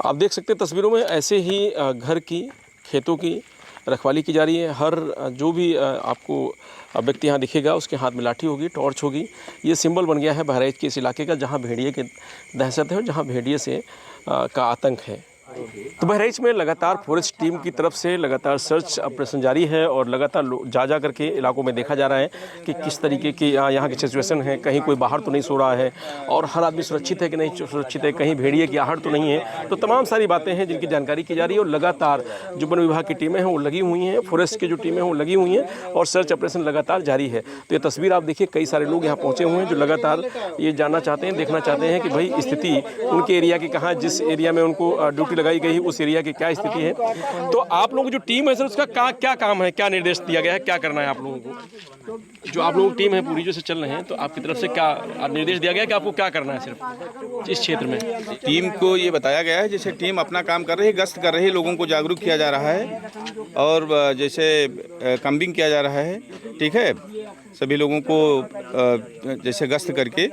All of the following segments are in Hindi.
आप देख सकते हैं तस्वीरों में ऐसे ही घर की, खेतों की रखवाली की जा रही है। हर जो भी आपको व्यक्ति यहाँ दिखेगा उसके हाथ में लाठी होगी, टॉर्च होगी। ये सिंबल बन गया है बहराइच के इस इलाके का, जहाँ भेड़िए की दहशत है और जहाँ भेड़िए से का आतंक है। तो बहराइच में लगातार फॉरेस्ट टीम की तरफ से लगातार सर्च ऑपरेशन जारी है और लगातार जा करके इलाकों में देखा जा रहा है कि किस तरीके की यहाँ की सिचुएशन है। कहीं कोई बाहर तो नहीं सो रहा है और हर आदमी सुरक्षित है कि नहीं सुरक्षित है, कहीं भेड़िए की आहट तो नहीं है। तो तमाम सारी बातें हैं जिनकी जानकारी की जा रही है और लगातार जो वन विभाग की टीमें हैं वो लगी हुई हैं, फॉरेस्ट की जो टीमें हैं वो लगी हुई हैं और सर्च ऑपरेशन लगातार जारी है। तो ये तस्वीर आप देखिए, कई सारे लोग यहाँ पहुँचे हुए हैं जो लगातार ये जानना चाहते हैं, देखना चाहते हैं कि भाई स्थिति उनके एरिया की कहाँ, जिस एरिया में उनको ड्यूटी लगाई गई उस एरिया की क्या स्थिति है। तो आप लोगों की जो टीम है सर, उसका क्या काम है, क्या निर्देश दिया गया है, क्या करना है आप लोगों को? जो आप लोगों की टीम है पूरी जो से चल रहे हैं, तो आपकी तरफ से क्या निर्देश दिया गया है कि आपको क्या करना है सिर्फ इस क्षेत्र में? टीम को ये बताया गया है जैसे टीम अपना काम कर रही है, गश्त कर रही है, लोगों को जागरूक किया जा रहा है और जैसे कम्बिंग किया जा रहा है। ठीक है, सभी लोगों को जैसे गश्त करके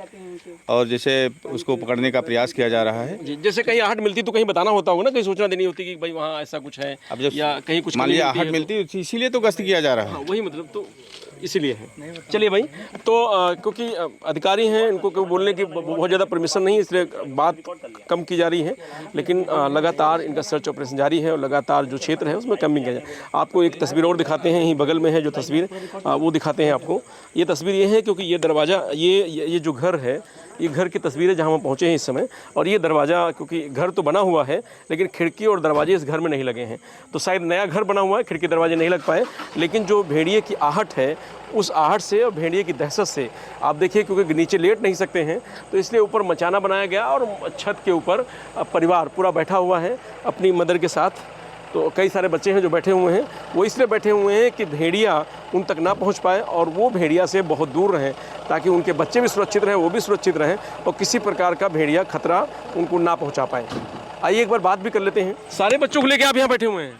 और जैसे उसको पकड़ने का प्रयास किया जा रहा है। जैसे कहीं आहट मिलती तो कहीं बताना होता होगा ना, कहीं सूचना देनी होती कि भाई वहाँ ऐसा कुछ है। अब जब या कहीं कुछ मान लीजिए आहट मिलती इसीलिए तो गश्त किया जा रहा है। हाँ, वही मतलब तो इसीलिए है। चलिए भाई, तो क्योंकि अधिकारी हैं, इनको कोई बोलने की बहुत ज़्यादा परमिशन नहीं, इसलिए बात कम की जा रही है, लेकिन लगातार इनका सर्च ऑपरेशन जारी है और लगातार जो क्षेत्र है उसमें कमिंग किया जाए। आपको एक तस्वीर और दिखाते हैं, यहीं बगल में है जो तस्वीर वो दिखाते हैं आपको। ये तस्वीर ये है क्योंकि ये दरवाज़ा, ये जो घर है, ये घर की तस्वीर है जहाँ हम पहुँचे हैं इस समय। और ये दरवाज़ा, क्योंकि घर तो बना हुआ है लेकिन खिड़की और दरवाजे इस घर में नहीं लगे हैं, तो शायद नया घर बना हुआ है, खिड़की दरवाजे नहीं लग पाए। लेकिन जो भेड़िए की आहट है, उस आहट से और भेड़िए की दहशत से आप देखिए, क्योंकि नीचे लेट नहीं सकते हैं तो इसलिए ऊपर मचाना बनाया गया और छत के ऊपर परिवार पूरा बैठा हुआ है अपनी मदर के साथ। तो कई सारे बच्चे हैं जो बैठे हुए हैं, वो इसलिए बैठे हुए हैं कि भेड़िया उन तक ना पहुंच पाए और वो भेड़िया से बहुत दूर रहें, ताकि उनके बच्चे भी सुरक्षित रहें, वो भी सुरक्षित रहें और किसी प्रकार का भेड़िया खतरा उनको ना पहुंचा पाए। आइए एक बार बात भी कर लेते हैं। सारे बच्चों को लेके आप यहाँ बैठे हुए हैं?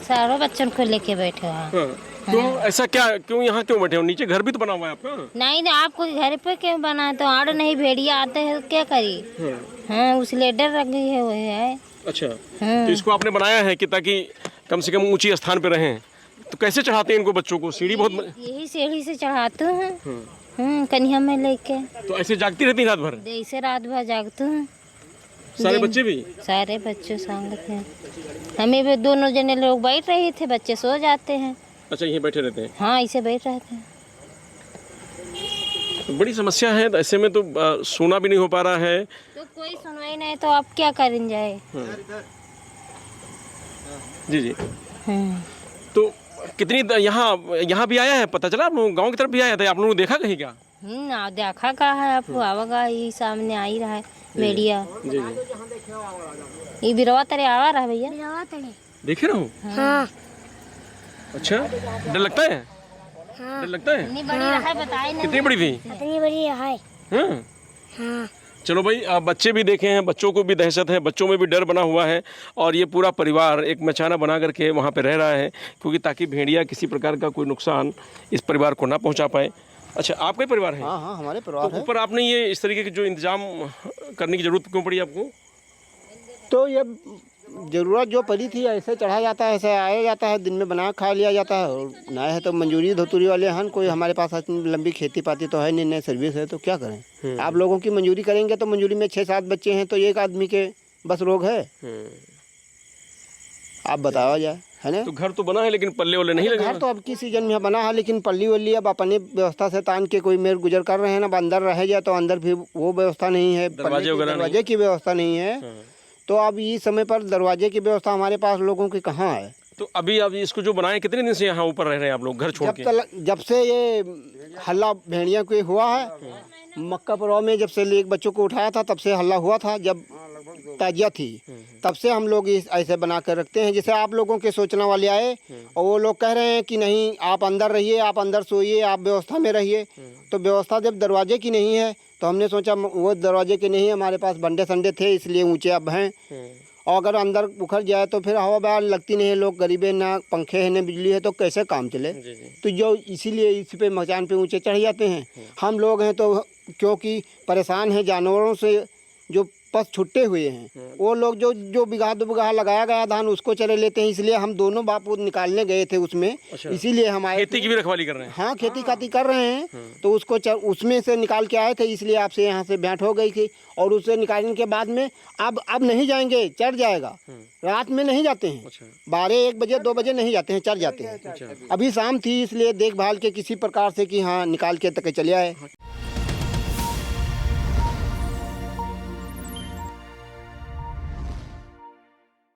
सारों बच्चों को लेके बैठे हैं। क्यों ऐसा, क्यों यहाँ क्यों बैठे हो? नीचे घर भी तो बना हुआ है आपका। नहीं, आपको घर पे क्यों बना? तो आड़ नहीं, भेड़िया आते हैं तो क्या करी? हाँ, उसलिए डर लगी है वो है। अच्छा, तो इसको आपने बनाया है कि ताकि कम से कम ऊंची स्थान पे रहें। तो कैसे चढ़ाते हैं इनको बच्चों को? सीढ़ी बहुत यही सीढ़ी से चढ़ाते हैं कन्या में लेके। तो ऐसे जागती रहती रात भर? ऐसे रात भर जागते हैं। सारे बच्चे भी? सारे बच्चे संगत हैं। हमें भी दोनों जने लोग बैठ रहे थे, बच्चे सो जाते हैं। अच्छा, यहीं बैठे रहते हैं? हाँ, ऐसे बैठ रहते हैं। तो बड़ी समस्या है, तो ऐसे में तो सोना भी नहीं हो पा रहा है। तो कोई सुनवाई नहीं, तो आप क्या करें जाए? जी जी। तो कितनी यहाँ भी आया है, पता चला? आप लोग गाँव की तरफ भी आया था, आप लोगों ने देखा कहीं क्या? देखा कहा है आपको? आवागा ये सामने आ ही रहा है भेड़िया। जी जी। ये बिरवा तरे आवा रहा है भैया, देखे रहो। हाँ। अच्छा, डर लगता है? हाँ। डर लगता है? इतनी बड़ी रहा है, बताए नहीं। कितनी बड़ी थी? इतनी बड़ी है। हाँ। हाँ। चलो भाई, बच्चे भी देखे हैं, बच्चों को भी दहशत है, बच्चों में भी डर बना हुआ है और ये पूरा परिवार एक मचाना बना करके वहाँ पे रह रहा है, क्योंकि ताकि भेड़िया किसी प्रकार का कोई नुकसान इस परिवार को ना पहुँचा पाए। अच्छा, आपका ही परिवार है? हाँ, हमारे परिवार है। ऊपर आपने ये इस तरीके के जो इंतजाम करने की जरूरत क्यों पड़ी आपको? तो ये ज़रूरत जो पड़ी थी, ऐसे चढ़ा जाता है, ऐसे आया जाता है, दिन में बना खा लिया जाता है। और ना है तो मंजूरी धोतुरी वाले हैं, कोई हमारे पास इतनी लंबी खेती पाती तो है नहीं, नई सर्विस है, तो क्या करें? आप लोगों की मंजूरी करेंगे तो मंजूरी में 6-7 बच्चे हैं तो एक आदमी के बस रोग है। आप बताओ जाए, है ना? तो घर तो बना है लेकिन पल्ले वाले नहीं लगे। घर तो अब की सीजन में बना है, लेकिन पल्ली वल्ली अब अपनी व्यवस्था से तान के कोई मेर गुजर कर रहे हैं ना। अंदर रह जाए तो अंदर भी वो व्यवस्था नहीं है, दरवाजे की व्यवस्था नहीं है। तो अब इस समय पर दरवाजे की व्यवस्था हमारे पास लोगों की कहाँ है? तो अभी इसको जो बनाए, कितने दिन से यहाँ ऊपर रह रहे हैं आप लोग घर छोड़ के? जब से ये हल्ला भेड़िया को हुआ है, मक्का परवा में जब से एक बच्चों को उठाया था, तब से हल्ला हुआ था। जब ताजिया थी तब से हम लोग ऐसे बना कर रखते हैं। जैसे आप लोगों के सूचना वाले आए और वो लोग कह रहे हैं कि नहीं, आप अंदर रहिए, आप अंदर सोइए, आप व्यवस्था में रहिए। तो व्यवस्था जब दरवाजे की नहीं है तो हमने सोचा वो दरवाजे के नहीं है, हमारे पास बंडे संडे थे इसलिए ऊंचे अब हैं। और अगर अंदर उखड़ जाए तो फिर हवा बयार लगती नहीं है, लोग गरीबे, ना पंखे है ना बिजली है, तो कैसे काम चले? तो जो इसीलिए इस पे मचान पे ऊंचे चढ़ जाते हैं। हम लोग हैं तो क्योंकि परेशान हैं जानवरों से, जो पस छुट्टे हुए हैं। वो लोग जो बिगहा 2 बिगहा लगाया गया धान उसको चले लेते हैं, इसलिए हम दोनों बाप निकालने गए थे उसमें। इसीलिए हम आए। खेती की भी रखवाली कर रहे हैं? हाँ, खेती खाती कर रहे हैं, तो उसको उसमें से निकाल के आए थे, इसलिए आपसे यहाँ से भेंट हो गई थी। और उससे निकालने के बाद में अब नहीं जाएंगे, चढ़ जाएगा। रात में नहीं जाते हैं, 12-1 बजे 2 बजे नहीं जाते हैं, चढ़ जाते हैं। अभी शाम थी इसलिए देखभाल के किसी प्रकार से कि हाँ निकाल के तक चले आए।